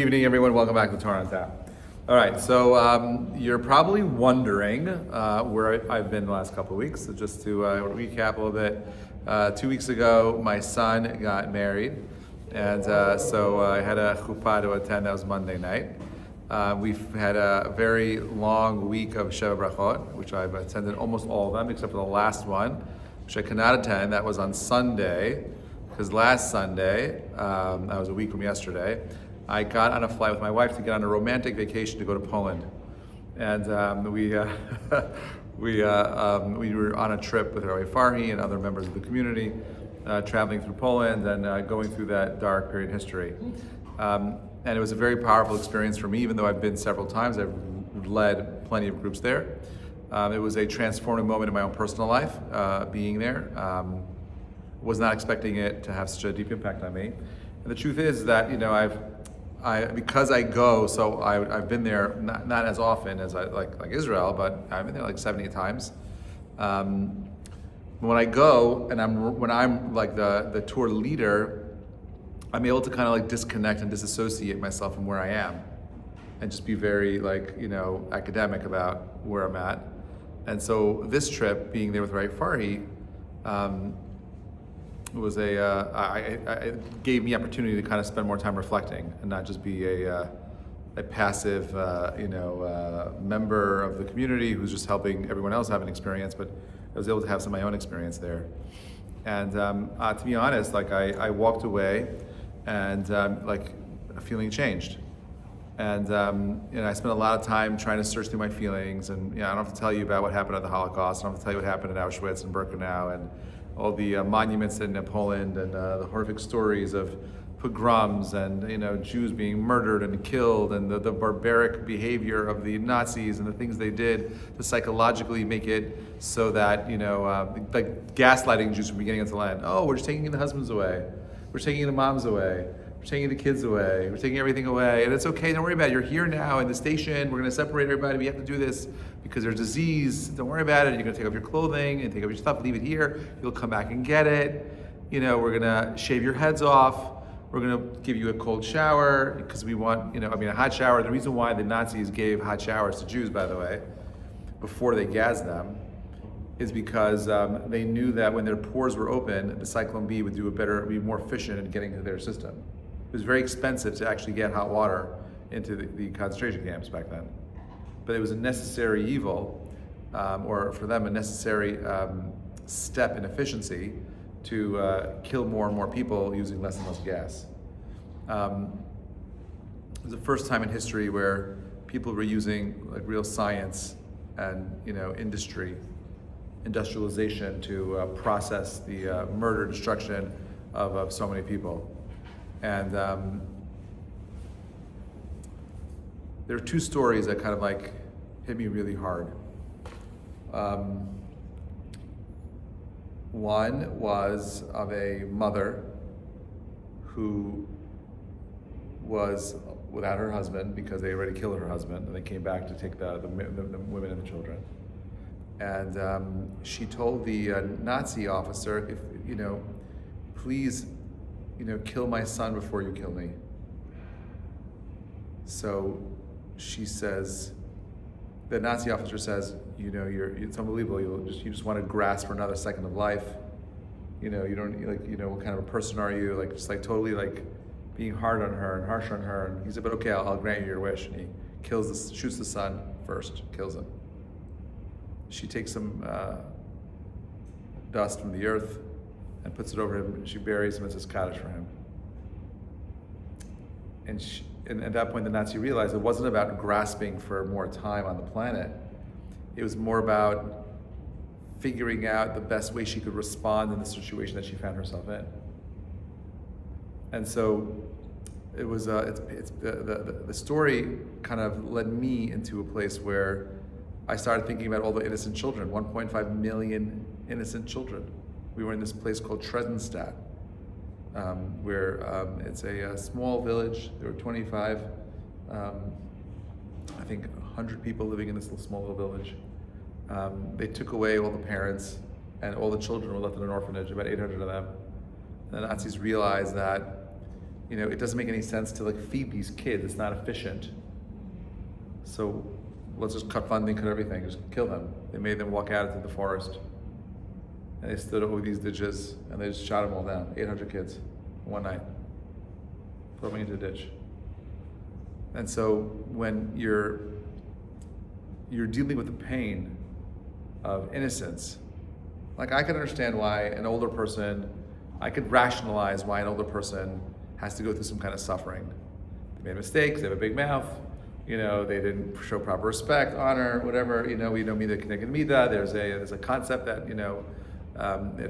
Good evening, everyone. Welcome back to Torah on Tap. All right, so you're probably wondering where I've been the last couple of weeks. So just to recap a little bit, 2 weeks ago, my son got married, and so I had a chuppah to attend. That was Monday night. We've had a very long week of Sheva Brachot, which I've attended almost all of them, except for the last one, which I cannot attend. That was on Sunday, because last Sunday, that was a week from yesterday, I got on a flight with my wife to get on a romantic vacation to go to Poland, and we were on a trip with Rabbi Farhi and other members of the community, traveling through Poland and going through that dark period in history. And it was a very powerful experience for me, even though I've been several times. I've led plenty of groups there. It was a transforming moment in my own personal life, being there. Was not expecting it to have such a deep impact on me. And the truth is that, because I go, so I've been there not as often as I like Israel, but I've been there like 70 times. When I go and when I'm like the tour leader, I'm able to kind of like disconnect and disassociate myself from where I am, and just be very academic about where I'm at. And so this trip, being there with Rabbi Farhi, was it gave me opportunity to kind of spend more time reflecting and not just be a passive member of the community who's just helping everyone else have an experience, but I was able to have some of my own experience there. And to be honest, I walked away and feeling changed. And I spent a lot of time trying to search through my feelings, and I don't have to tell you about what happened at the Holocaust. I don't have to tell you what happened at Auschwitz and Birkenau and all the monuments in Poland, and the horrific stories of pogroms and Jews being murdered and killed, and the barbaric behavior of the Nazis and the things they did to psychologically make it so that like gaslighting Jews from beginning until end. Oh, we're just taking the husbands away, we're taking the moms away, we're taking the kids away, we're taking everything away, and it's okay, don't worry about it. You're here now in the station, we're going to separate everybody, we have to do this because there's disease, don't worry about it. You're going to take off your clothing and take off your stuff, leave it here, you'll come back and get it. We're going to shave your heads off, we're going to give you a cold shower because we want, a hot shower. The reason why the Nazis gave hot showers to Jews, by the way, before they gassed them, is because they knew that when their pores were open, the Cyclone B would be more efficient in getting to their system. It was very expensive to actually get hot water into the concentration camps back then. But it was a necessary evil, or for them, a necessary step in efficiency to kill more and more people using less and less gas. It was the first time in history where people were using real science and industrialization to process the murder, destruction of so many people. And there are two stories that kind of hit me really hard. One was of a mother who was without her husband because they already killed her husband, and they came back to take the women and the children. And she told the Nazi officer, please, kill my son before you kill me. So she says, the Nazi officer says, it's unbelievable. You just want to grasp for another second of life. You don't what kind of a person are you? Totally being hard on her and harsh on her. And he said, but okay, I'll grant you your wish. And he shoots the son first, kills him. She takes some dust from the earth and puts it over him, and she buries him as his kaddish for him. And at that point, the Nazi realized it wasn't about grasping for more time on the planet. It was more about figuring out the best way she could respond in the situation that she found herself in. And so it was. The story kind of led me into a place where I started thinking about all the innocent children, 1.5 million innocent children. We were in this place called Tresenstadt, where it's a small village. There were 25, I think 100 people living in this small little village. They took away all the parents, and all the children were left in an orphanage, about 800 of them. And the Nazis realized that it doesn't make any sense to feed these kids. It's not efficient. So let's just cut funding, cut everything, just kill them. They made them walk out into the forest. And they stood over these ditches and they just shot them all down. 800 kids in one night. Throw them into the ditch. And so when you're dealing with the pain of innocence, I could understand why I could rationalize why an older person has to go through some kind of suffering. They made mistakes, they have a big mouth, they didn't show proper respect, honor, whatever, we don't mean the connected mida. There's a concept that,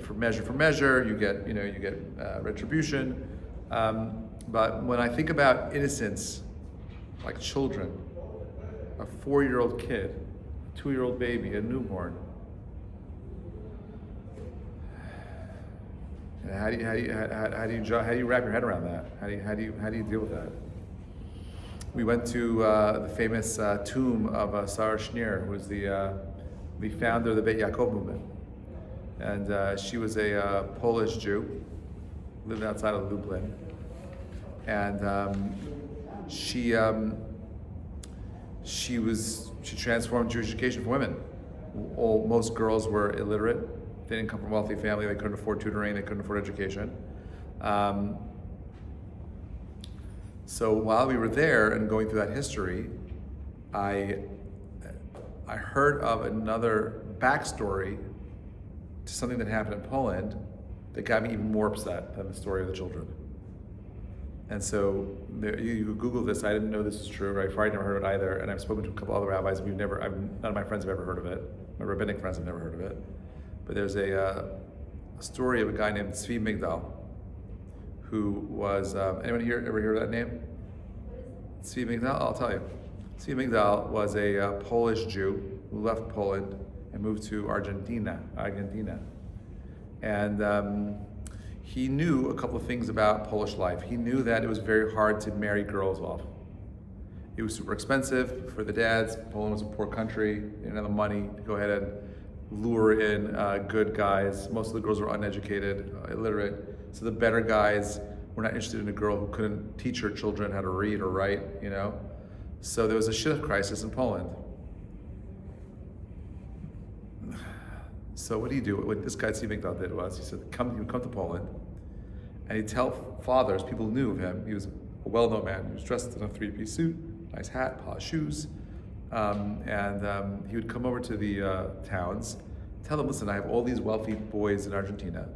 for measure, you get retribution. But when I think about innocence, like children, a 4-year-old kid, a 2-year-old baby, a newborn, and how do you wrap your head around that? How do you deal with that? We went to the famous tomb of Sarah Schneer, who was the founder of the Beit Yaakov movement, and she was a Polish Jew, lived outside of Lublin, and she transformed Jewish education for women. Most girls were illiterate. They didn't come from a wealthy family. They couldn't afford tutoring. They couldn't afford education. So while we were there and going through that history, I heard of another backstory to something that happened in Poland that got me even more upset than the story of the children. And so you Google this. I didn't know this was true. I've never heard of it either. And I've spoken to a couple other rabbis. None of my friends have ever heard of it. My rabbinic friends have never heard of it. But there's a story of a guy named Tzvi Migdal, who was, anyone here ever hear of that name? Tzvi Migdal? I'll tell you. Tzvi Migdal was a Polish Jew who left Poland and moved to Argentina. And he knew a couple of things about Polish life. He knew that it was very hard to marry girls off. It was super expensive for the dads. Poland was a poor country. They didn't have the money to go ahead and lure in good guys. Most of the girls were uneducated, illiterate. So the better guys were not interested in a girl who couldn't teach her children how to read or write, So there was a shidduch crisis in Poland. So what did he do? What this guy Tzvi Migdal did was, he said, he would come to Poland, and he'd tell fathers, people who knew of him, he was a well-known man. He was dressed in a 3-piece suit, nice hat, polished shoes. And he would come over to the towns, tell them, listen, I have all these wealthy boys in Argentina.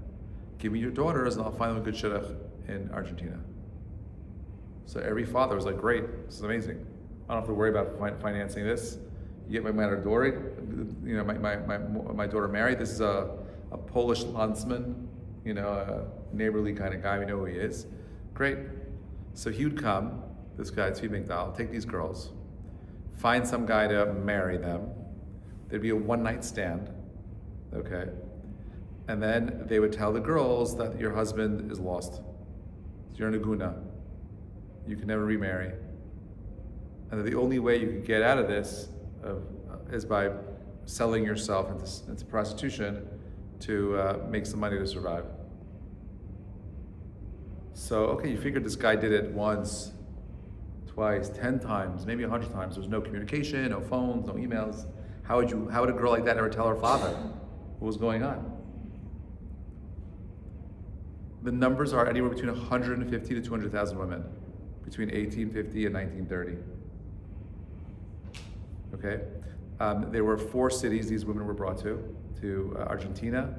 Give me your daughters and I'll find them a good shidduch in Argentina. So every father was like, great, this is amazing. I don't have to worry about financing this. You get my daughter, my daughter married. This is a Polish landsman, a neighborly kind of guy. We know who he is. Great. So he would come, this guy, Tzvi Migdal, take these girls, find some guy to marry them. There'd be a one-night stand, okay? And then they would tell the girls that your husband is lost. You're an aguna. You can never remarry. And that the only way you can get out of this is by selling yourself into prostitution to make some money to survive. So, okay, you figured this guy did it once, twice, 10 times, maybe 100 times. There was no communication, no phones, no emails. How would a girl like that ever tell her father what was going on? The numbers are anywhere between 150 to 200,000 women between 1850 and 1930. Okay? There were 4 cities these women were brought to Argentina,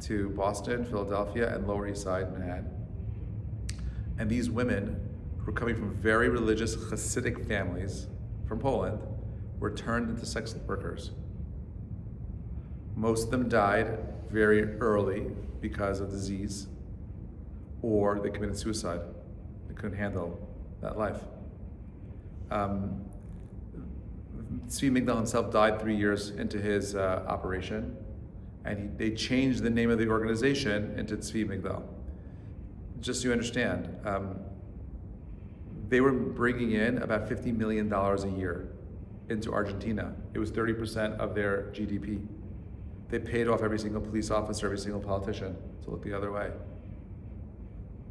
to Boston, Philadelphia, and Lower East Side, Manhattan. And these women who were coming from very religious Hasidic families from Poland were turned into sex workers. Most of them died very early because of disease, or they committed suicide. They couldn't handle that life. Tzvi Migdal himself died 3 years into his operation, and they changed the name of the organization into Tzvi Migdal. Just so you understand, they were bringing in about $50 million a year into Argentina. It was 30% of their GDP. They paid off every single police officer, every single politician to look the other way.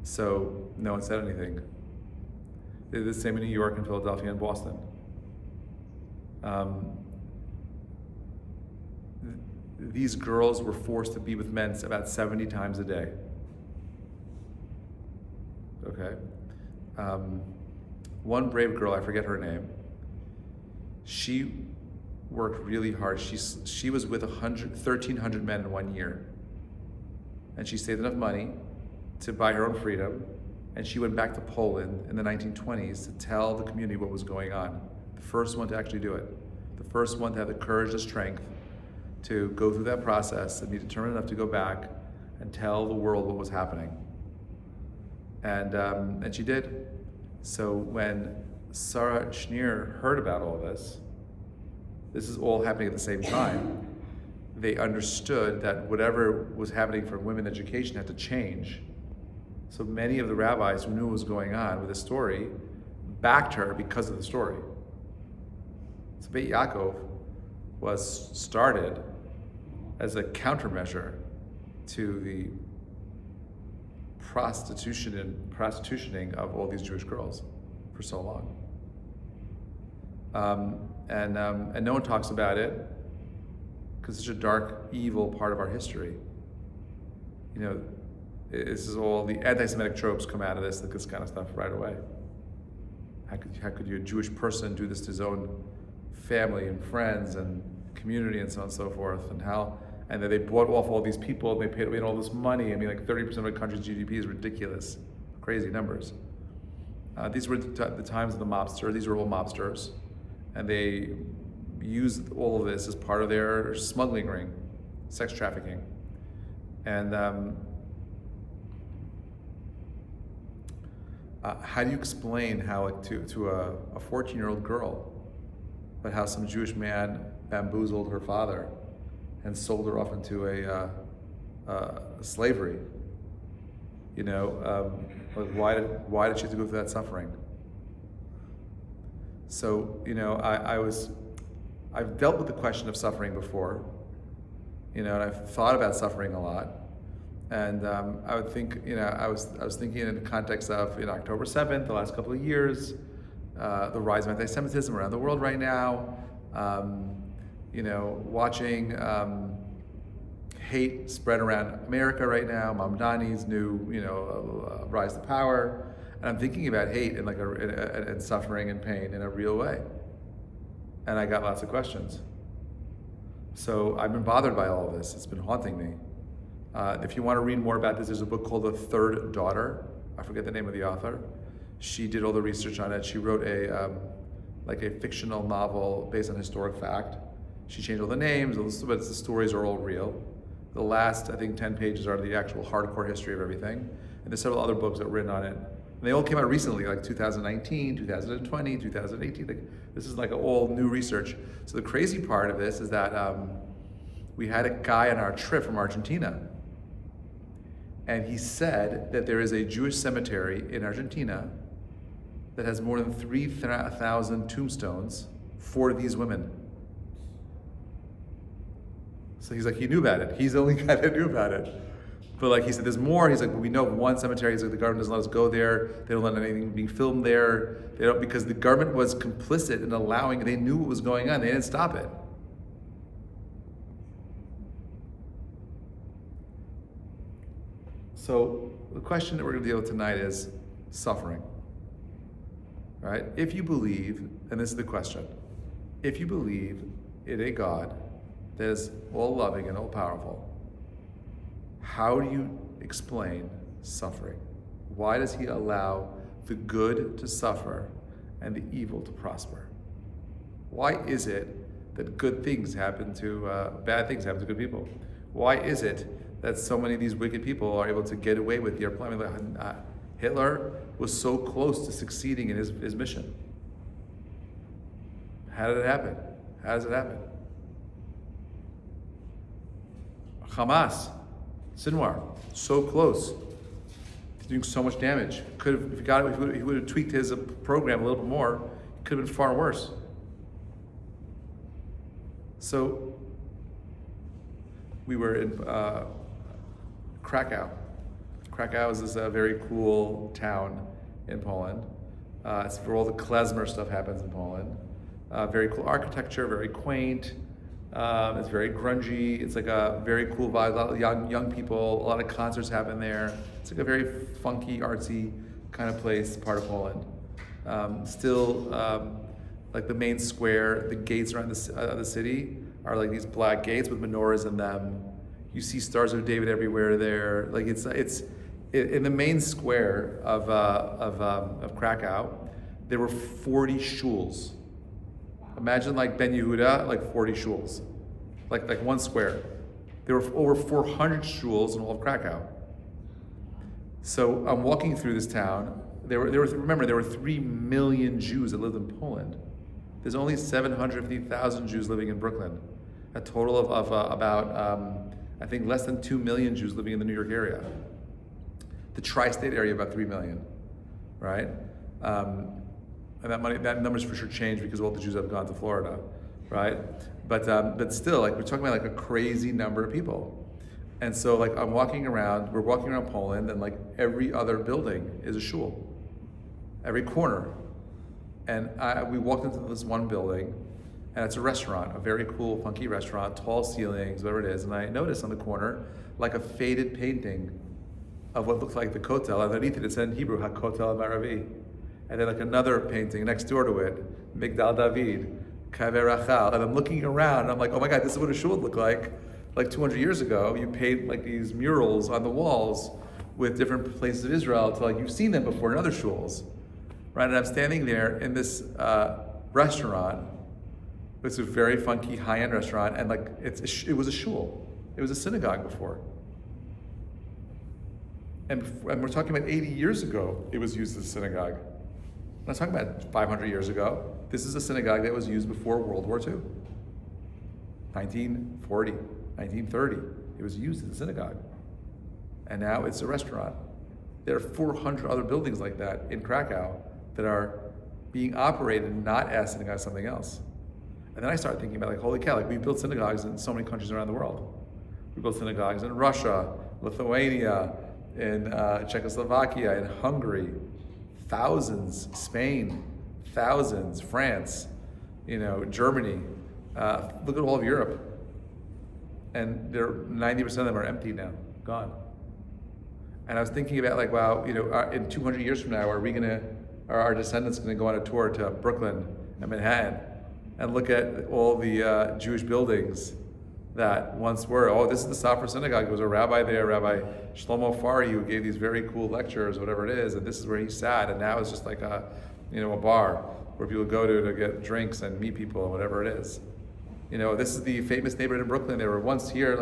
So no one said anything. They did the same in New York and Philadelphia and Boston. These girls were forced to be with men about 70 times a day. Okay. One brave girl, I forget her name, she worked really hard. She was with 1,300 men in 1 year. And she saved enough money to buy her own freedom. And she went back to Poland in the 1920s to tell the community what was going on. The first one to actually do it. The first one to have the courage, the strength to go through that process and be determined enough to go back and tell the world what was happening. And she did. So when Sarah Schneer heard about all this is all happening at the same time, they understood that whatever was happening for women education had to change. So many of the rabbis who knew what was going on with the story backed her because of the story. So Beit Yaakov was started as a countermeasure to the prostitutioning of all these Jewish girls for so long. And no one talks about it because it's such a dark, evil part of our history. You know, this is all the anti-Semitic tropes come out of this kind of stuff right away. How could you, a Jewish person, do this to his own family and friends and community and so on and so forth? And then they bought off all these people and they paid all this money. I mean, like 30% of a country's GDP is ridiculous, crazy numbers. These were the times of the mobster. These were all mobsters. And they used all of this as part of their smuggling ring, sex trafficking. And how do you explain how to a 14-year-old girl, but how some Jewish man bamboozled her father and sold her off into a slavery? You know, why did she have to go through that suffering? So, you know, I've dealt with the question of suffering before, you know, and I've thought about suffering a lot. And I would think, you know, I was thinking in the context of, you know, October 7th, the last couple of years, the rise of anti-Semitism around the world right now, you know, watching hate spread around America right now, Mamdani's new, you know, rise to power. And I'm thinking about hate and and suffering and pain in a real way. And I got lots of questions. So I've been bothered by all of this. It's been haunting me. If you want to read more about this, there's a book called The Third Daughter. I forget the name of the author. She did all the research on it. She wrote a fictional novel based on historic fact. She changed all the names, but the stories are all real. The last, I think, 10 pages are the actual hardcore history of everything. And there's several other books that were written on it. And they all came out recently, like 2019, 2020, 2018. This is like all new research. So the crazy part of this is that we had a guy on our trip from Argentina. And he said that there is a Jewish cemetery in Argentina that has more than 3,000 tombstones for these women. So he's like, he knew about it. He's the only guy that knew about it. But like he said, there's more. He's like, well, we know of one cemetery. He's like, the government doesn't let us go there. They don't let anything be filmed there. They don't, because the government was complicit in allowing, they knew what was going on. They didn't stop it. So the question that we're going to deal with tonight is suffering. Right? If you believe, and this is the question, if you believe in a God that is all loving and all powerful, how do you explain suffering? Why does he allow the good to suffer and the evil to prosper? Why is it that good things happen to, bad things happen to good people? Why is it that so many of these wicked people are able to get away with their plan? Hitler was so close to succeeding in his mission. How did it happen? How does it happen? Hamas, Sinwar, so close to doing so much damage. Could have, if he would have tweaked his program a little bit more, it could have been far worse. So we were in Krakow Krakow is this very cool town in Poland. It's where all the klezmer stuff happens in Poland. Very cool architecture, very quaint. It's very grungy. It's like a very cool vibe. A lot of young people. A lot of concerts happen there. It's like a very funky, artsy kind of place, part of Poland. Like the main square, the gates around the city are like these black gates with menorahs in them. You see Stars of David everywhere there. Like it's in the main square of Krakow, there were 40 shuls. Imagine like Ben Yehuda, like 40 shuls, like one square. There were over 400 shuls in all of Krakow. So I'm walking through this town. Remember, there were 3 million Jews that lived in Poland. There's only 750,000 Jews living in Brooklyn. A total of about, I think, less than 2 million Jews living in the New York area. The tri-state area, about 3 million, right? And that number's for sure changed because all the Jews have gone to Florida, right? But still, like we're talking about like a crazy number of people. And so like we're walking around Poland, and like every other building is a shul. Every corner. And we walked into this one building, and it's a restaurant, a very cool, funky restaurant, tall ceilings, whatever it is. And I noticed on the corner, like a faded painting of what looked like the Kotel. Underneath it said in Hebrew, HaKotel Maravi. And then like another painting next door to it, Migdal David, Kaver Rachel. And I'm looking around, and I'm like, oh my God, this is what a shul would look like. Like 200 years ago, you paint like these murals on the walls with different places of Israel to like, you've seen them before in other shuls. Right, and I'm standing there in this restaurant. It's a very funky, high-end restaurant, and like it was a shul. It was a synagogue before. And we're talking about 80 years ago, it was used as a synagogue. I'm not talking about 500 years ago. This is a synagogue that was used before World War II. 1940, 1930, it was used as a synagogue. And now it's a restaurant. There are 400 other buildings like that in Krakow that are being operated not as synagogues, something else. And then I started thinking about like, holy cow, like we built synagogues in so many countries around the world. We built synagogues in Russia, Lithuania, in Czechoslovakia, in Hungary, thousands, Spain, thousands, France, Germany. Look at all of Europe. And 90% of them are empty now, gone. And I was thinking about like, wow, in 200 years from now, are our descendants going to go on a tour to Brooklyn and Manhattan and look at all the Jewish buildings that once were, this is the Safra Synagogue. There was a rabbi there, Rabbi Shlomo Fari, who gave these very cool lectures, whatever it is, and this is where he sat, and now it's just like a bar where people go to get drinks and meet people and whatever it is. This is the famous neighborhood in Brooklyn. There were once here,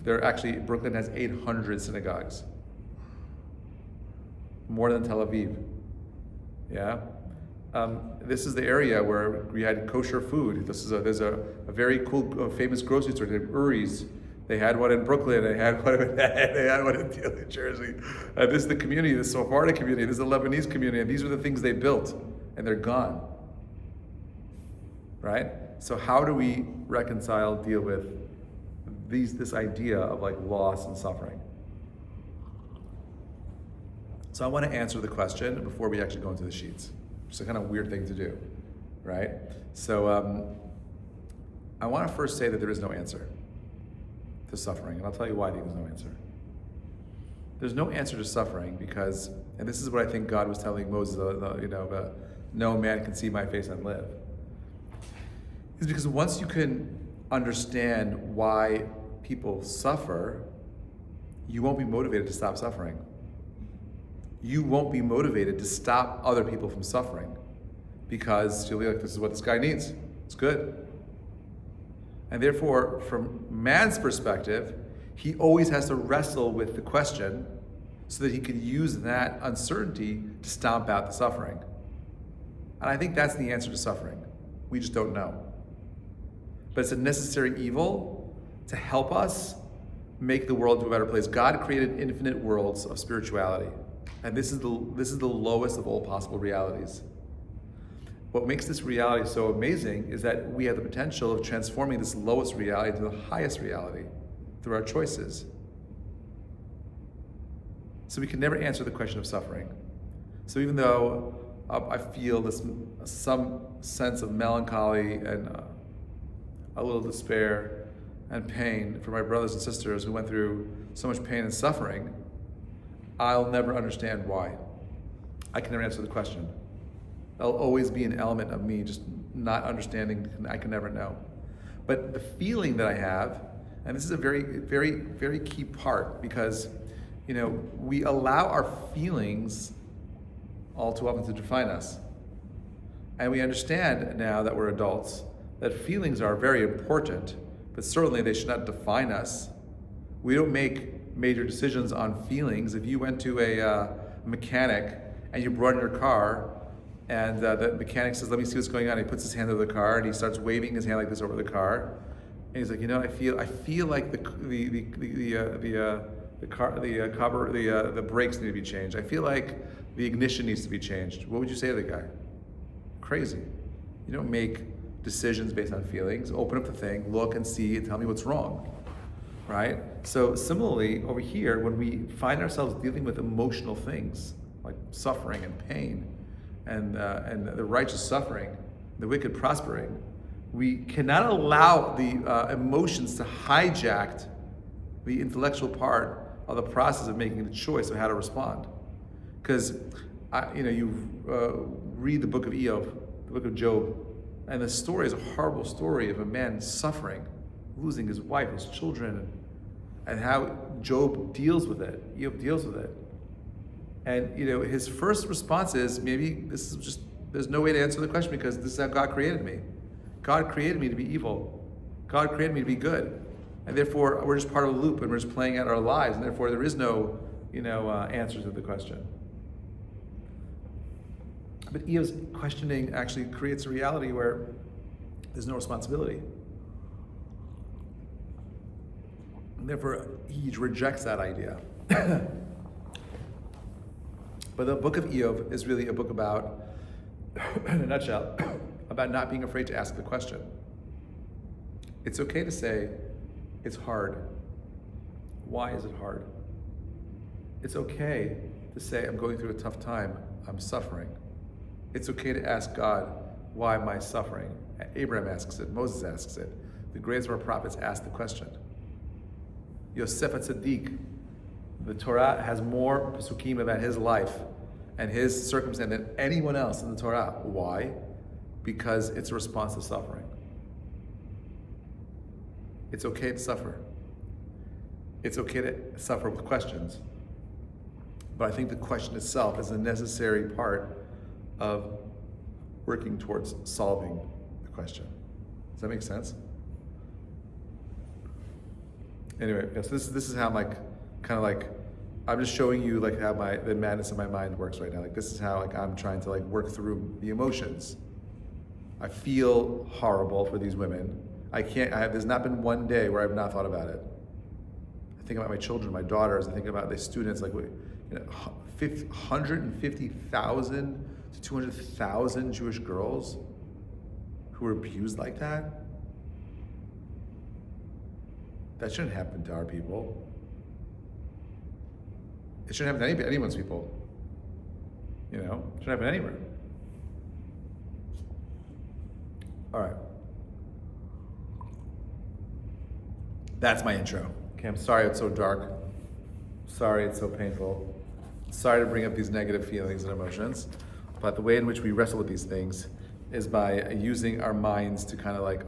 Brooklyn has 800 synagogues. More than Tel Aviv. Yeah. This is the area where we had kosher food. There's a very cool, famous grocery store named Uri's. They had one in Brooklyn. They had one in New Jersey. This is the community, the Sephardic community. This is the Lebanese community, and these are the things they built, and they're gone. Right? So how do we deal with this idea of like loss and suffering? So I want to answer the question before we actually go into the sheets. It's a kind of weird thing to do, right? So I want to first say that there is no answer to suffering, and I'll tell you why I think there's no answer. There's no answer to suffering because, and this is what I think God was telling Moses, no man can see my face and live. Is because once you can understand why people suffer, you won't be motivated to stop suffering. You won't be motivated to stop other people from suffering because you'll be like, this is what this guy needs. It's good. And therefore, from man's perspective, he always has to wrestle with the question so that he can use that uncertainty to stomp out the suffering. And I think that's the answer to suffering. We just don't know. But it's a necessary evil to help us make the world into a better place. God created infinite worlds of spirituality. And this is the lowest of all possible realities. What makes this reality so amazing is that we have the potential of transforming this lowest reality to the highest reality through our choices. So we can never answer the question of suffering. So even though I feel some sense of melancholy and a little despair and pain for my brothers and sisters who went through so much pain and suffering, I'll never understand why. I can never answer the question. There'll always be an element of me just not understanding. I can never know. But the feeling that I have, and this is a very, very, very key part, because we allow our feelings all too often to define us. And we understand now that we're adults that feelings are very important, but certainly they should not define us. We don't make major decisions on feelings. If you went to a mechanic and you brought in your car, and the mechanic says, "Let me see what's going on." He puts his hand over the car and he starts waving his hand like this over the car, and he's like, I feel like the brakes need to be changed. I feel like the ignition needs to be changed. What would you say to the guy? Crazy. You don't make decisions based on feelings. Open up the thing, look and see, and tell me what's wrong, right? So similarly, over here, when we find ourselves dealing with emotional things like suffering and pain, and the righteous suffering, the wicked prospering, we cannot allow the emotions to hijack the intellectual part of the process of making the choice of how to respond. Because you read the book of Eov, the book of Job, and the story is a horrible story of a man suffering, losing his wife, his children, and how Job deals with it. Eov deals with it. And his first response is, maybe this is just, there's no way to answer the question because this is how God created me. God created me to be evil. God created me to be good. And therefore, we're just part of a loop and we're just playing out our lives. And therefore, there is no, answer to the question. But Eov's questioning actually creates a reality where there's no responsibility. And therefore, he rejects that idea. But the book of Eov is really a book about, in a nutshell, about not being afraid to ask the question. It's okay to say, it's hard. Why is it hard? It's okay to say, I'm going through a tough time, I'm suffering. It's okay to ask God, why am I suffering? Abraham asks it, Moses asks it. The greatest of our prophets asked the question. Yosef HaTzadik, the Torah has more pasukim about his life and his circumstance than anyone else in the Torah. Why? Because it's a response to suffering. It's okay to suffer. It's okay to suffer with questions. But I think the question itself is a necessary part of working towards solving the question. Does that make sense? Anyway, so this is how I'm I'm just showing you how the madness in my mind works right now. This is how I'm trying to work through the emotions. I feel horrible for these women. There's not been one day where I've not thought about it. I think about my children, my daughters. I think about the students, 150,000 to 200,000 Jewish girls who were abused like that. That shouldn't happen to our people. It shouldn't happen to anyone's people. It shouldn't happen anywhere. All right. That's my intro. Okay, I'm sorry it's so dark. Sorry it's so painful. Sorry to bring up these negative feelings and emotions. But the way in which we wrestle with these things is by using our minds to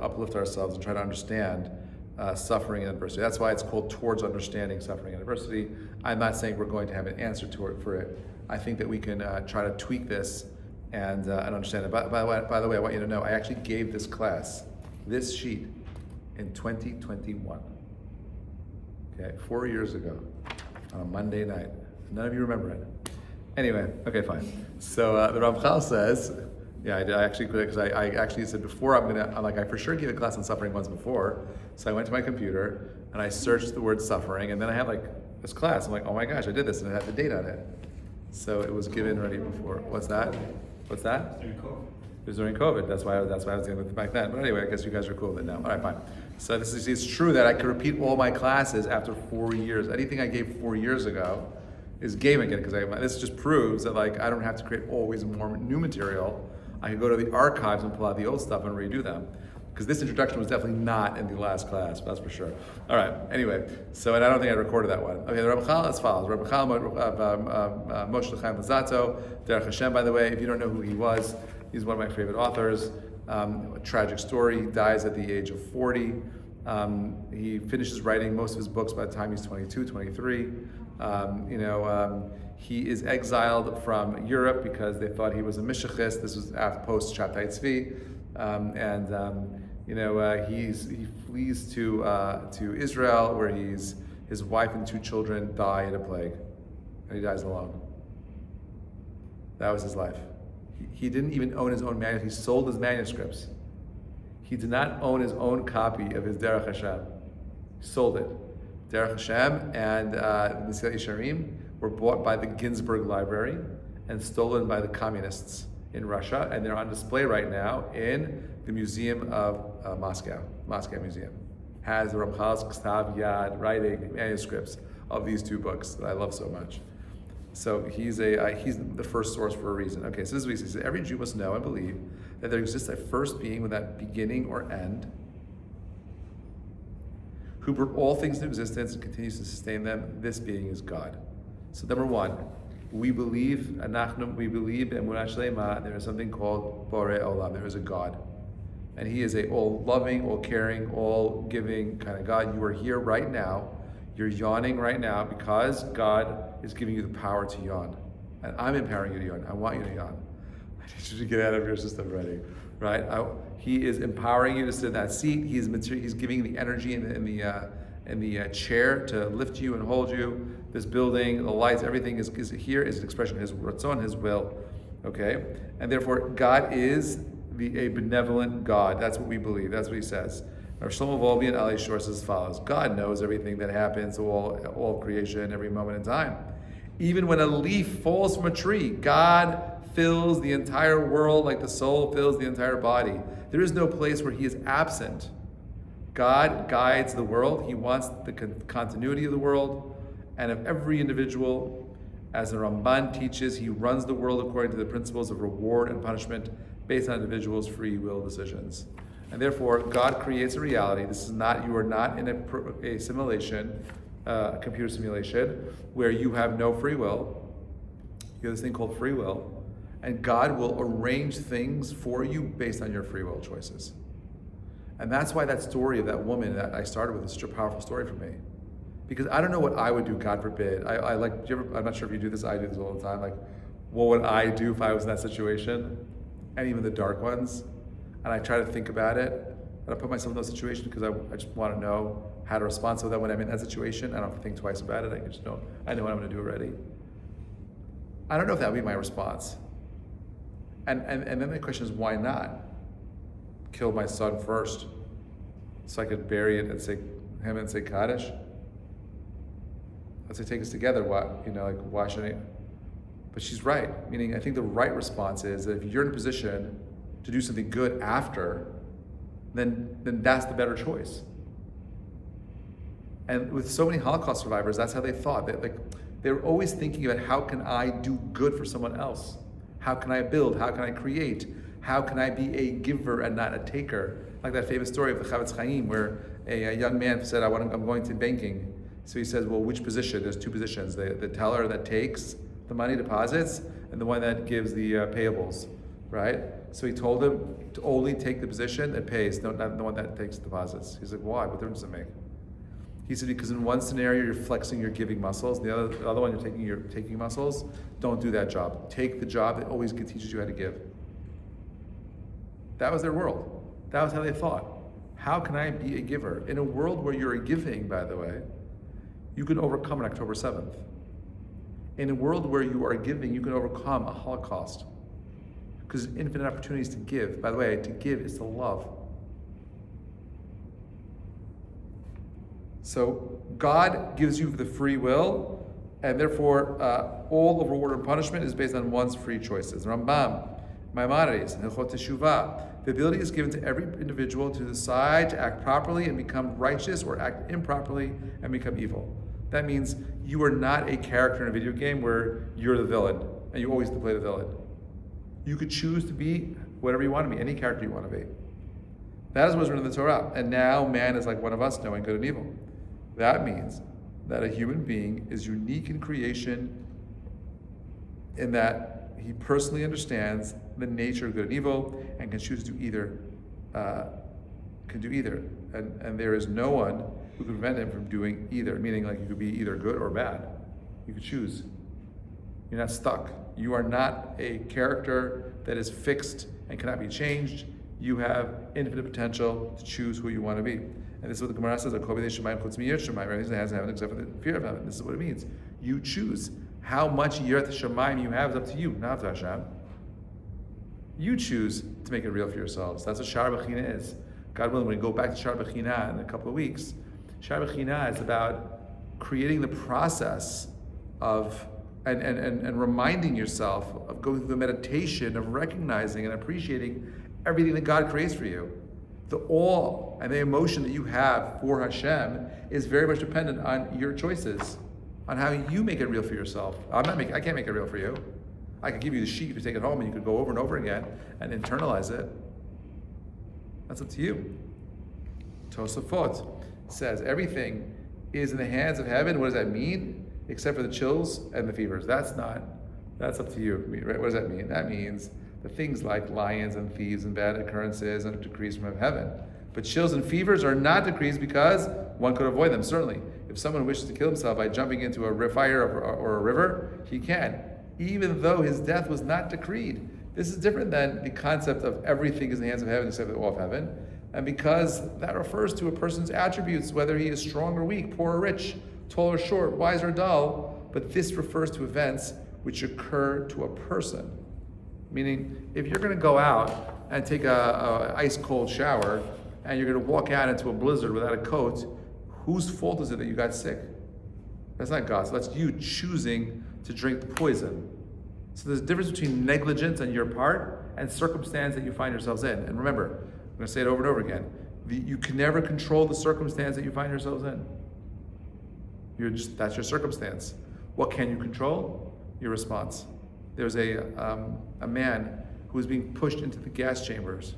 uplift ourselves and try to understand suffering and adversity. That's why it's called Towards Understanding Suffering and Adversity. I'm not saying we're going to have an answer for it. I think that we can try to tweak this and understand it. By the way, I want you to know, I actually gave this class, this sheet, in 2021. Okay, 4 years ago, on a Monday night. None of you remember it. Anyway, okay, fine. So the Ramchal says, yeah, I actually quit it because I actually said before I for sure gave a class on suffering once before. So I went to my computer and I searched the word suffering, and then I had this class. I'm like, oh my gosh, I did this, and it had the date on it. So it was given ready before. What's that? During COVID. It was during COVID. That's why I was dealing with it back then. But anyway, I guess you guys are cool with it now. All right, fine. So it's true that I could repeat all my classes after 4 years. Anything I gave 4 years ago, is game again, because this just proves that like I don't have to create always more new material. I can go to the archives and pull out the old stuff and redo them. Because this introduction was definitely not in the last class, that's for sure. All right, anyway, so, and I don't think I recorded that one. Okay, the Ramchal as follows. Ramchal Moshe Chaim Luzzatto, Derech Hashem, by the way, if you don't know who he was, he's one of my favorite authors. A tragic story, he dies at the age of 40. He finishes writing most of his books by the time he's 22, 23. He is exiled from Europe because they thought he was a Mishachist. This was after post Shabtai Tzvi. He flees to Israel, where his wife and 2 children die in a plague, and he dies alone. That was his life. He didn't even own his own manuscripts. He sold his manuscripts. He did not own his own copy of his Derech Hashem. He sold it. Derech Hashem and Mesilat Yesharim were bought by the Ginsburg Library and stolen by the communists in Russia, and they're on display right now in the Museum of Moscow Museum. Has the Ramchal's Ksav Yad writing manuscripts of these 2 books that I love so much. So he's the first source for a reason. Okay, so this is what he says. Every Jew must know and believe that there exists a first being without beginning or end, who brought all things into existence and continues to sustain them. This being is God. So number 1, we believe in Emunah Shlema, there is something called Borei Olam. There is a God. And he is a all-loving, all-caring, all-giving kind of God. You are here right now. You're yawning right now because God is giving you the power to yawn. And I'm empowering you to yawn. I want you to yawn. I need you to get out of your system already, right? He is empowering you to sit in that seat. He's giving the energy in the chair to lift you and hold you. This building, the lights, everything is here is an expression of his ratzon, his will. Okay? And therefore, God is a benevolent God. That's what we believe. That's what he says. Rav Shlomo Wolbe Ali Shor says as follows: God knows everything that happens, all creation, every moment in time. Even when a leaf falls from a tree, God fills the entire world like the soul fills the entire body. There is no place where he is absent. God guides the world. He wants the continuity of the world and of every individual. As the Ramban teaches, he runs the world according to the principles of reward and punishment based on individuals' free will decisions. And therefore, God creates a reality. You are not in a simulation, a computer simulation, where you have no free will. You have this thing called free will. And God will arrange things for you based on your free will choices. And that's why that story of that woman that I started with is such a powerful story for me. Because I don't know what I would do, God forbid. I'm not sure if you do this, I do this all the time. Like, what would I do if I was in that situation? And even the dark ones. And I try to think about it, and I put myself in those situations because I just want to know how to respond so that when I'm in that situation, I don't have to think twice about it. I know what I'm going to do already. I don't know if that would be my response. And then the question is, why not kill my son first so I could bury it and say Kaddish? I'd say take us together. Why shouldn't I? But she's right. Meaning, I think the right response is that if you're in a position to do something good after, then that's the better choice. And with so many Holocaust survivors, that's how they thought. They were always thinking about, how can I do good for someone else? How can I build? How can I create? How can I be a giver and not a taker? Like that famous story of the Chavetz Chaim, where a young man said, I'm going to banking. So he says, well, which position? There's 2 positions. The teller that takes the money, deposits, and the one that gives the payables, right? So he told him to only take the position that pays, not the one that takes deposits. He's like, why? What difference does it make? He said, because in one scenario you're flexing your giving muscles, the other one you're taking your taking muscles. Don't do that job. Take the job that always teaches you how to give. That was their world. That was how they thought. How can I be a giver? In a world where you're giving, by the way, you can overcome an October 7th. In a world where you are giving, you can overcome a Holocaust. Because there's infinite opportunities to give. By the way, to give is to love. So God gives you the free will, and therefore all of reward and punishment is based on one's free choices. Rambam, Maimonides, Hilchot Teshuvah. The ability is given to every individual to decide to act properly and become righteous, or act improperly and become evil. That means you are not a character in a video game where you're the villain and you always have to play the villain. You could choose to be whatever you want to be, any character you want to be. That is what's written in the Torah. And now man is like one of us, knowing good and evil. That means that a human being is unique in creation in that he personally understands the nature of good and evil and can choose to do either. And there is no one who can prevent him from doing either, meaning like you could be either good or bad. You could choose. You're not stuck. You are not a character that is fixed and cannot be changed. You have infinite potential to choose who you want to be. And this is what the Gemara says, everything that has heaven except for the fear of heaven. This is what it means. You choose. How much Yirat Shamayim you have is up to you, not up to Hashem. You choose to make it real for yourselves. That's what Shar B'china is. God willing, when we go back to Shar B'china in a couple of weeks, Shar B'china is about creating the process of and reminding yourself of going through the meditation of recognizing and appreciating everything that God creates for you. The awe and the emotion that you have for Hashem is very much dependent on your choices, on how you make it real for yourself. I can't make it real for you. I could give you the sheet to take it home and you could go over and over again and internalize it. That's up to you. Tosafot says everything is in the hands of heaven. What does that mean? Except for the chills and the fevers. That's up to you. Right? What does that mean? That means the things like lions and thieves and bad occurrences are decrees from heaven. But chills and fevers are not decrees because one could avoid them. Certainly, if someone wishes to kill himself by jumping into a fire or a river, he can, even though his death was not decreed. This is different than the concept of everything is in the hands of heaven except the awe of heaven. And because that refers to a person's attributes, whether he is strong or weak, poor or rich, tall or short, wise or dull, but this refers to events which occur to a person. Meaning, if you're going to go out and take a ice cold shower, and you're going to walk out into a blizzard without a coat, whose fault is it that you got sick? That's not God's. That's you choosing to drink the poison. So there's a difference between negligence on your part and circumstance that you find yourselves in. And remember, I'm going to say it over and over again. You can never control the circumstance that you find yourselves in. That's your circumstance. What can you control? Your response. There's a man who was being pushed into the gas chambers.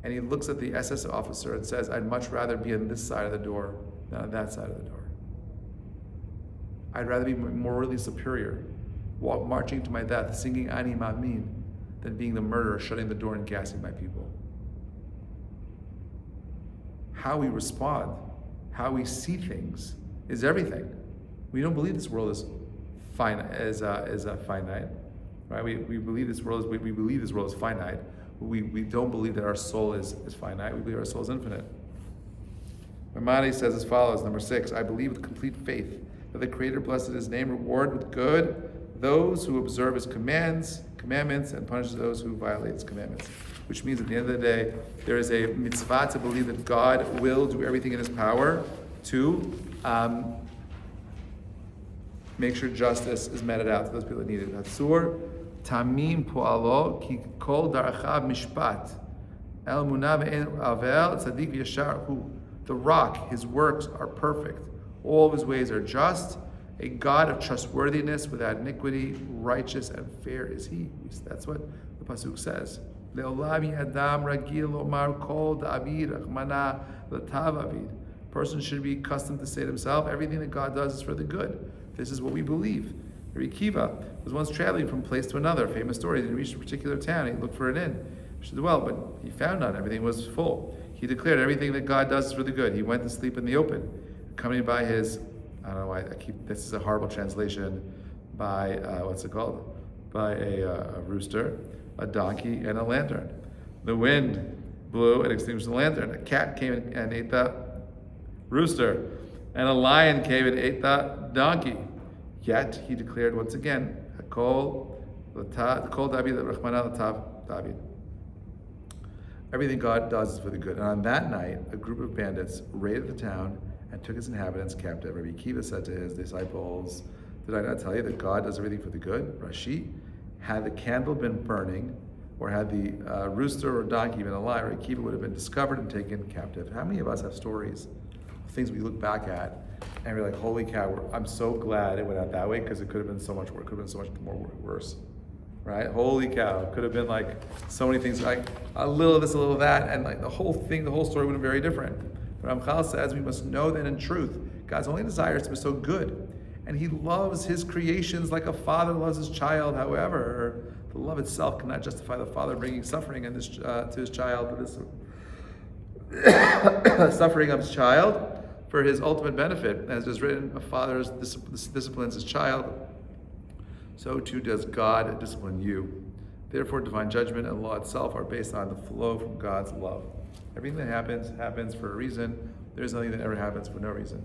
And he looks at the SS officer and says, I'd much rather be on this side of the door than on that side of the door. I'd rather be morally superior, marching to my death, singing Ani Ma'amin, than being the murderer, shutting the door and gassing my people. How we respond, how we see things, is everything. We don't believe this world is finite, right? We believe this world is finite. We don't believe that our soul is finite. We believe our soul is infinite. Maimonides says as follows, number 6, I believe with complete faith that the Creator, blessed His name, reward with good those who observe His commandments, and punishes those who violate His commandments. Which means at the end of the day, there is a mitzvah to believe that God will do everything in His power to make sure justice is meted out to those people that need it. Hatzur tamim po'alo ki kol darachav mishpat el munah ve'en avel tzadik v'yashar hu. The rock, His works are perfect. All of His ways are just. A God of trustworthiness without iniquity, righteous and fair is He. That's what the pasuk says. Le'olam adam ragil omar kol da'avid rachmana l'tav avid. Person should be accustomed to say to himself, everything that God does is for the good. This is what we believe. Rabbi Akiva was once traveling from place to another. Famous story. He reached a particular town. He looked for an inn. He said, well, but he found none. Everything was full. He declared everything that God does is for the good. He went to sleep in the open, accompanied by his, I don't know why this is a horrible translation, by, by a rooster, a donkey, and a lantern. The wind blew and extinguished the lantern. A cat came and ate the rooster, and a lion came and ate the donkey. Yet he declared once again, everything God does is for the good. And on that night, a group of bandits raided the town and took its inhabitants captive. Rabbi Akiva said to his disciples, did I not tell you that God does everything for the good? Rashi, had the candle been burning, or had the rooster or donkey been alive, Rabbi Akiva would have been discovered and taken captive. How many of us have stories, things we look back at, And we're like, holy cow, I'm so glad it went out that way because it could have been so much worse. It could have been so much more worse. Right? Holy cow. It could have been like so many things, like a little of this, a little of that, and like the whole thing, the whole story would have been very different. But Ramchal says we must know that in truth, God's only desire is to be so good. And he loves his creations like a father loves his child. However, the love itself cannot justify the father bringing suffering to his child, but this suffering of his child for his ultimate benefit. As is written, a father disciplines his child, so too does God discipline you. Therefore, divine judgment and law itself are based on the flow from God's love. Everything that happens for a reason. There's nothing that ever happens for no reason.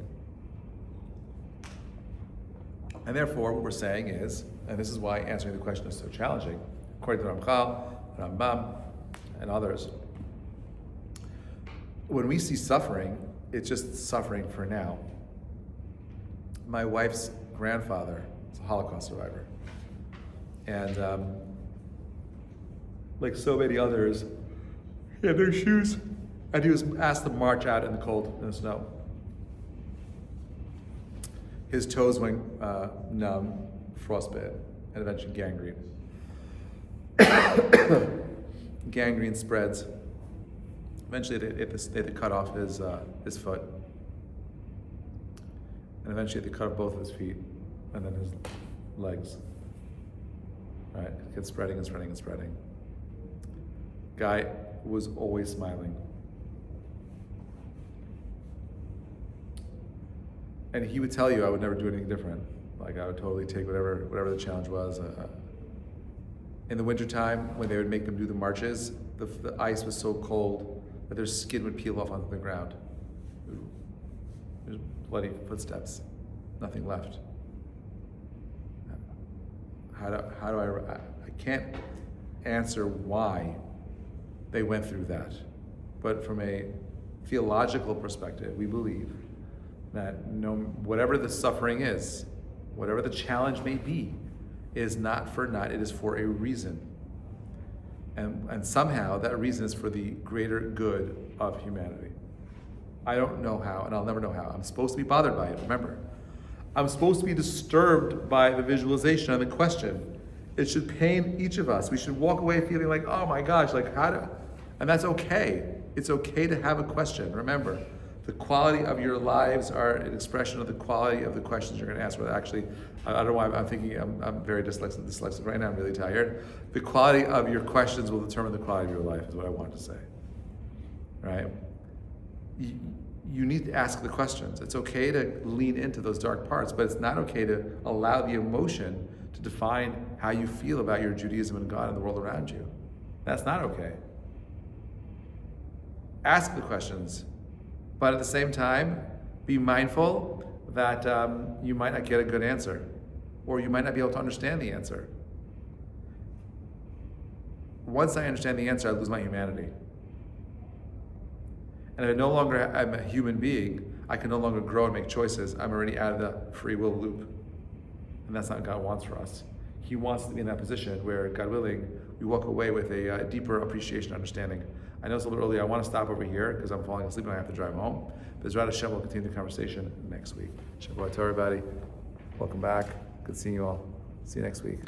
And therefore, what we're saying is, and this is why answering the question is so challenging, according to Ramchal, Rambam, and others, when we see suffering, it's just suffering for now. My wife's grandfather is a Holocaust survivor. And like so many others, he had no shoes, and he was asked to march out in the cold and the snow. His toes went numb, frostbite, and eventually gangrene. Gangrene spreads. Eventually, they had to cut off his foot, and eventually they cut off both of his feet, and then his legs. Right, it kept spreading and spreading and spreading. Guy was always smiling. And he would tell you I would never do anything different. Like I would totally take whatever the challenge was. In the wintertime, when they would make them do the marches, the ice was so cold that their skin would peel off onto the ground. There's bloody footsteps, nothing left. I can't answer why they went through that. But from a theological perspective, we believe that whatever the suffering is, whatever the challenge may be, is not for naught, it is for a reason. And somehow that reason is for the greater good of humanity. I don't know how, and I'll never know how. I'm supposed to be bothered by it, remember. I'm supposed to be disturbed by the visualization and the question. It should pain each of us. We should walk away feeling like, oh my gosh, like and that's okay. It's okay to have a question. Remember, the quality of your lives are an expression of the quality of the questions you're going to ask. Well, actually, I don't know why I'm thinking I'm very dyslexic right now. I'm really tired. The quality of your questions will determine the quality of your life, is what I want to say. Right? You need to ask the questions. It's okay to lean into those dark parts, but it's not okay to allow the emotion to define how you feel about your Judaism and God and the world around you. That's not okay. Ask the questions, but at the same time, be mindful that you might not get a good answer, or you might not be able to understand the answer. Once I understand the answer, I lose my humanity. And if I'm a human being, I can no longer grow and make choices. I'm already out of the free will loop. And that's not what God wants for us. He wants to be in that position where, God willing, we walk away with a deeper appreciation and understanding. I know it's a little early. I want to stop over here because I'm falling asleep and I have to drive home. Bezrat Hashem will continue the conversation next week. Shabbat to everybody. Welcome back. Good seeing you all. See you next week.